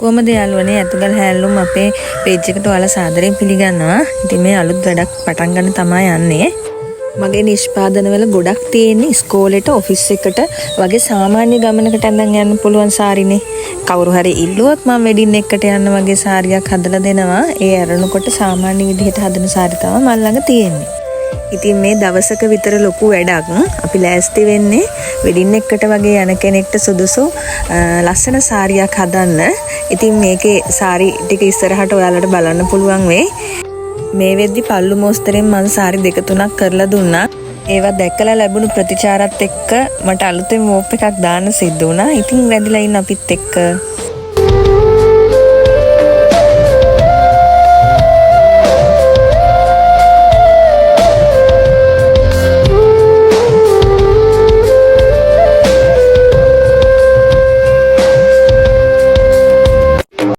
කොහමද යාළුවනේ අතුගල් හැල්ලුම් අපේ පේජ් එකට ඔයාලා සාදරයෙන් පිළිගන්නවා. ඉතින් මේ අලුත් වැඩක් පටන් ගන්න තමයි යන්නේ. මගේ නිෂ්පාදනවල ගොඩක් තියෙන්නේ ඉස්කෝලේට ඔෆිස් එකට වගේ සාමාන්‍ය ගමනකට අඳන් යන්න පුළුවන් සාරිනේ. කවුරු හරි ඉල්ලුවොත් මම වෙඩින් එකකට යන්න වගේ සාරියක් හදලා දෙනවා. ඒ අරනකොට සාමාන්‍ය විදිහට හදන සාරි තමයි මල් ළඟ තියෙන්නේ. ඉතින් මේ දවසක විතර ලොකු වැඩක්. අපි ලෑස්ති වෙන්නේ වෙඩින් එකකට වගේ යන කෙනෙක්ට සුදුසු ලස්සන සාරියක් හදන්න. ඉතින් මේකේ සාරි ටික ඉස්සරහට ඔයාලට බලන්න පුළුවන් වෙයි. මේ වෙද්දි පල්ලු මෝස්තරෙන් මම සාරි දෙක තුනක් කරලා දුන්නා. ඒවා දැකලා ලැබුණු ප්‍රතිචාරات එක්ක මට අලුතෙන් මෝප් එකක් දාන්න සිද්ධ වුණා. ඉතින් රැඳිලා ඉන්න අපිත් එක්ක